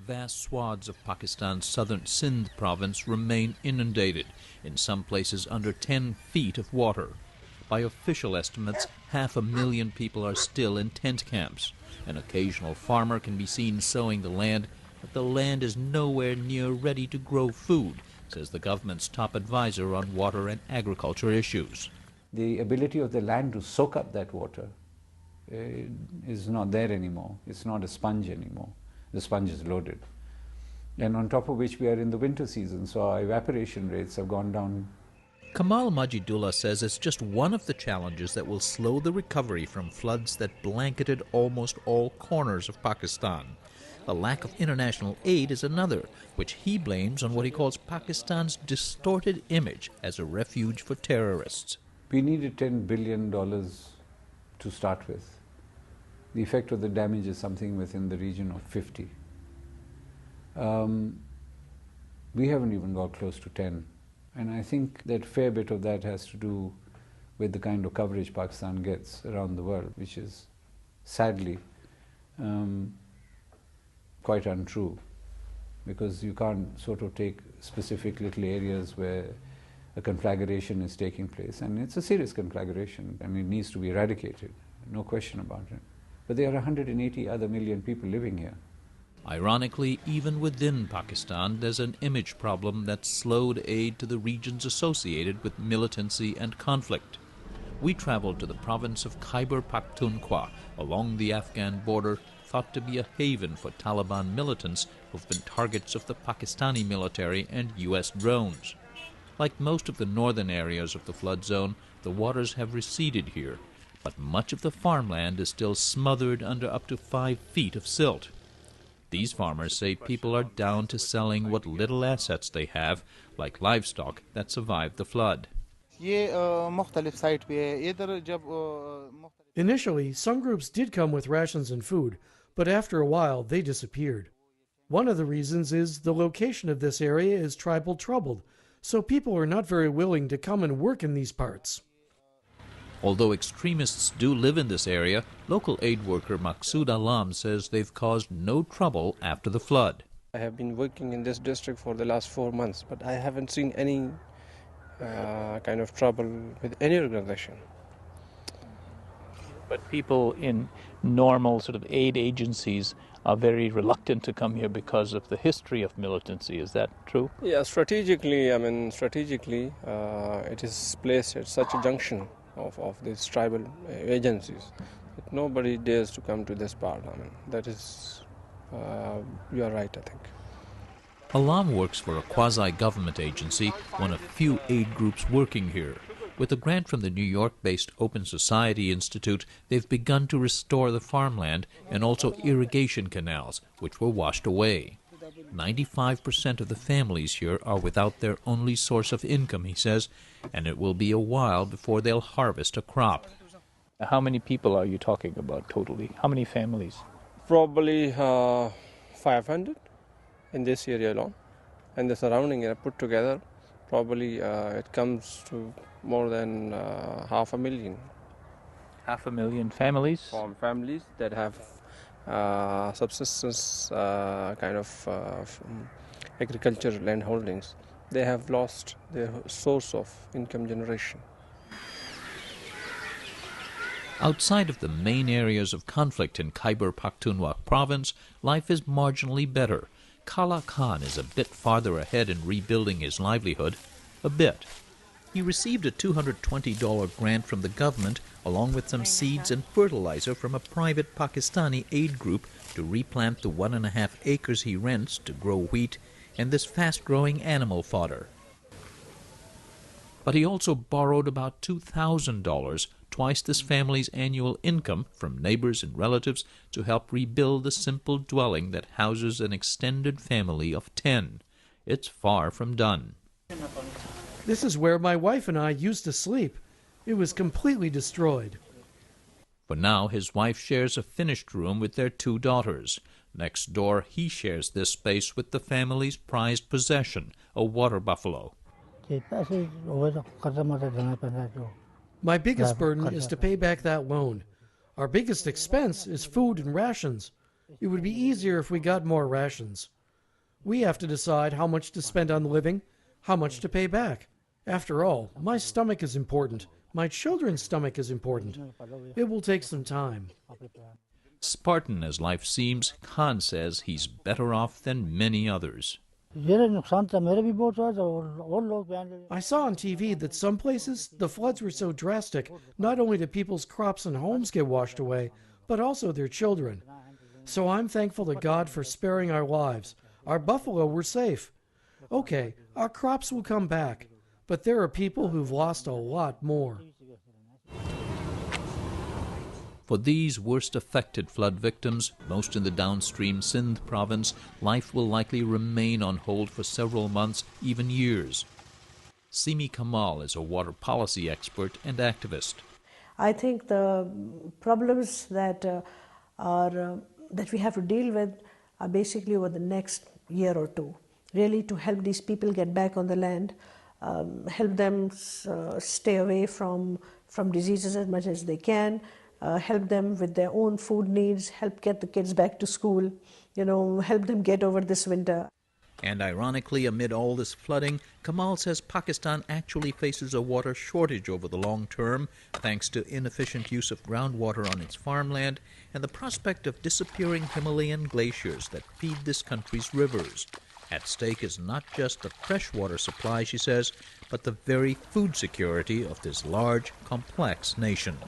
vast swaths of Pakistan's southern Sindh province remain inundated, in some places under 10 feet of water. By official estimates, 500,000 people are still in tent camps. An occasional farmer can be seen sowing the land, but the land is nowhere near ready to grow food, says the government's top advisor on water and agriculture issues. The ability of the land to soak up that water is not there anymore. It's not a sponge anymore. The sponge is loaded. And on top of which we are in the winter season, so our evaporation rates have gone down. Kamal Majidullah says it's just one of the challenges that will slow the recovery from floods that blanketed almost all corners of Pakistan. The lack of international aid is another, which he blames on what he calls Pakistan's distorted image as a refuge for terrorists. We needed $10 billion to start with. The effect of the damage is something within the region of 50. We haven't even got close to 10. And I think that fair bit of that has to do with the kind of coverage Pakistan gets around the world, which is sadly quite untrue, because you can't sort of take specific little areas where a conflagration is taking place, and it's a serious conflagration and it needs to be eradicated, no question about it. But there are 180 other million people living here. Ironically, even within Pakistan, there's an image problem that slowed aid to the regions associated with militancy and conflict. We traveled to the province of Khyber Pakhtunkhwa, along the Afghan border, thought to be a haven for Taliban militants who've been targets of the Pakistani military and U.S. drones. Like most of the northern areas of the flood zone, the waters have receded here, but much of the farmland is still smothered under up to 5 feet of silt. These farmers say people are down to selling what little assets they have, like livestock that survived the flood. Initially, some groups did come with rations and food, but after a while they disappeared. One of the reasons is the location of this area is tribal troubled, so people are not very willing to come and work in these parts. Although extremists do live in this area, local aid worker Maqsood Alam says they've caused no trouble after the flood. I have been working in this district for the last 4 months, but I haven't seen any kind of trouble with any organization. But people in normal sort of aid agencies are very reluctant to come here because of the history of militancy. Is that true? Yeah, strategically, it is placed at such a junction of these tribal agencies that nobody dares to come to this part. That is, you are right, I think. Alam works for a quasi-government agency, one of few aid groups working here. With a grant from the New York-based Open Society Institute, they've begun to restore the farmland and also irrigation canals, which were washed away. 95% of the families here are without their only source of income, he says, and it will be a while before they'll harvest a crop. How many people are you talking about totally? How many families? Probably 500 in this area alone, and the surrounding area put together, probably it comes to more than 500,000. 500,000 families? Families that have subsistence kind of agricultural land holdings. They have lost their source of income generation. Outside of the main areas of conflict in Khyber Pakhtunkhwa province, life is marginally better. Kala Khan is a bit farther ahead in rebuilding his livelihood. A bit. He received a $220 grant from the government, along with some seeds and fertilizer from a private Pakistani aid group to replant the 1.5 acres he rents to grow wheat and this fast-growing animal fodder. But he also borrowed about $2,000, twice this family's annual income, from neighbors and relatives to help rebuild the simple dwelling that houses an extended family of 10. It's far from done. This is where my wife and I used to sleep. It was completely destroyed. For now, his wife shares a finished room with their 2 daughters. Next door, he shares this space with the family's prized possession, a water buffalo. My biggest burden is to pay back that loan. Our biggest expense is food and rations. It would be easier if we got more rations. We have to decide how much to spend on living, how much to pay back. After all, my stomach is important. My children's stomach is important. It will take some time. Spartan as life seems, Khan says he's better off than many others. I saw on TV that some places the floods were so drastic, not only did people's crops and homes get washed away, but also their children. So I'm thankful to God for sparing our lives. Our buffalo were safe. Okay, our crops will come back, but there are people who've lost a lot more. For these worst affected flood victims, most in the downstream Sindh province, life will likely remain on hold for several months, even years. Simi Kamal is a water policy expert and activist. I think the problems that that we have to deal with are basically over the next year or two, really to help these people get back on the land, help them stay away from diseases as much as they can, help them with their own food needs, help get the kids back to school, help them get over this winter. And ironically, amid all this flooding, Kamal says Pakistan actually faces a water shortage over the long term, thanks to inefficient use of groundwater on its farmland and the prospect of disappearing Himalayan glaciers that feed this country's rivers. At stake is not just the freshwater supply, she says, but the very food security of this large, complex nation.